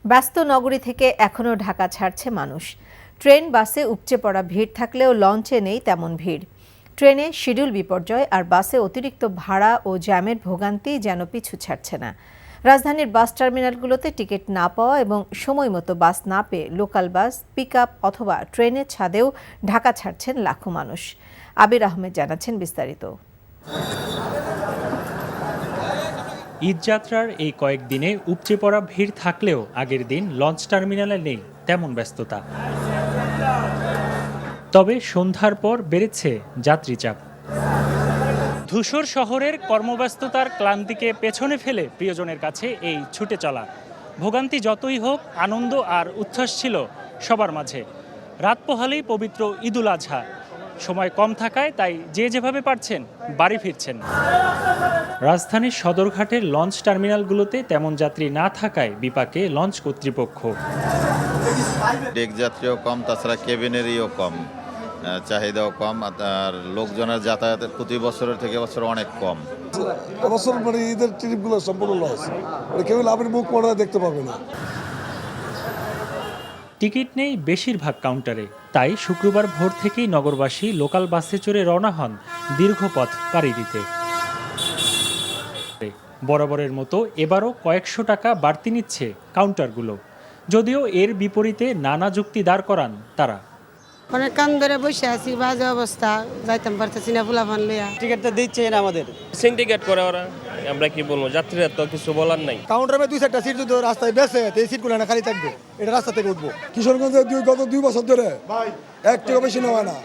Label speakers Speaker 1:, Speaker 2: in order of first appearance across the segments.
Speaker 1: ব্যস্ত নগরী থেকে এখনও ঢাকা ছাড়ছে মানুষ। ট্রেন বাসে উপচে পড়া ভিড় থাকলেও লঞ্চে নেই তেমন ভিড়। ট্রেনে শিডিউল বিপর্যয় আর বাসে অতিরিক্ত ভাড়া ও জ্যামের ভোগান্তি যেন পিছু ছাড়ছে না। রাজধানীর বাস টার্মিনালগুলোতে টিকিট না পাওয়া এবং সময়মতো বাস না পেয়ে লোকাল বাস, পিকআপ অথবা ট্রেনের ছাদেও ঢাকা ছাড়ছেন লাখো মানুষ। আবির আহমেদ জানাচ্ছেন বিস্তারিত।
Speaker 2: ঈদযাত্রার এই কয়েকদিনে উপচে পড়া ভিড় থাকলেও আগের দিন লঞ্চ টার্মিনালে নেই তেমন ব্যস্ততা। তবে সন্ধ্যার পর বেড়েছে যাত্রী চাপ। ধূসর শহরের কর্মব্যস্ততার ক্লান্তিকে পেছনে ফেলে প্রিয়জনের কাছে এই ছুটে চলা। ভোগান্তি যতই হোক, আনন্দ আর উচ্ছ্বাস ছিল সবার মাঝে। রাত পোহালেই পবিত্র ঈদুল আজহা। সময় কম থাকায় তাই যে যেভাবে পারছেন বাড়ি ফিরছেন। রাজধানীর সদরঘাটের লঞ্চ টার্মিনালগুলোতে তেমন যাত্রী না থাকায় বিপাকে লঞ্চ কর্তৃপক্ষ।
Speaker 3: ডেক যাত্রীও কম, তাছাড়া কেবিনেরইও কম, চাহিদাও কম, আর লোকজনের যাতায়াতের প্রতি বছরের থেকে বছর অনেক কম।
Speaker 4: এবছর ঈদের ট্রিপগুলো সম্পূর্ণ লস, কেউ লাভের মুখ পড়া দেখতে পাবে না।
Speaker 2: টিকিট নেই বেশিরভাগ কাউন্টারে, তাই শুক্রবার ভোর থেকেই নগরবাসী লোকাল বাসে চড়ে রওনা হন দীর্ঘ পথ পাড়ি দিতে। বরাবরের মতো এবারও কয়েকশো টাকা বাড়তি নিচ্ছে কাউন্টারগুলো, যদিও এর বিপরীতে নানা যুক্তি দাঁড় করান তারা।
Speaker 5: অনেক কান ধরে বসে আছি, বাজে অবস্থা, যাইতাম পারতেছি না, ফুলাফান লইয়া।
Speaker 6: টিকিটটা দিচ্ছে না আমাদের,
Speaker 7: সিন্ডিকেট করে ওরা। আমরা কি বলবো, যাত্রীরা তো কিছু বলার নাই।
Speaker 4: কাউন্টারে 2-4টা সিট যদি রাস্তায় বেসে, এই সিটগুলো না খালি থাকবে, এটা রাস্তা থেকে উঠবো। কিশোরগঞ্জে গত 2 বছর ধরে এক টাকা বেশি নেওয়া না।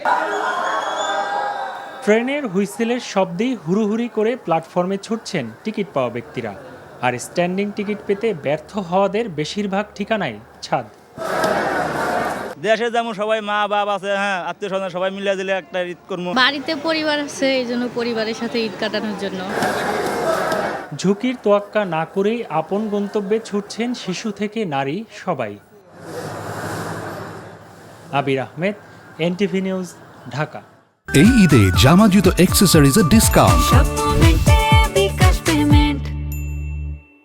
Speaker 2: ট্রেনের হুইসেলের শব্দেই হুড়োহুড়ি করে প্ল্যাটফর্মে ছুটছেন টিকিট পাওয়া ব্যক্তিরা। আর স্ট্যান্ডিং টিকিট পেতে ব্যর্থ হওয়াদের বেশিরভাগ ঠিকানায় ছাদ।
Speaker 6: দেশে যেমন সবাই মা বাপ আছে, হ্যাঁ, আত্মীয় স্বজন সবাই মিলে দিলে একটা ঈদ করবো।
Speaker 8: বাড়িতে পরিবার আছে, এই জন্য পরিবারের সাথে ঈদ কাটানোর জন্য।
Speaker 2: ঝুঁকির তোয়াক্কা না করেই আপন গন্তব্যে ছুটছেন শিশু থেকে নারী সবাই। আবির আহমেদ, NTV নিউজ, ঢাকা।
Speaker 9: এই ঈদে জামা জুতো অ্যাক্সেসরিজের ডিসকাউন্ট।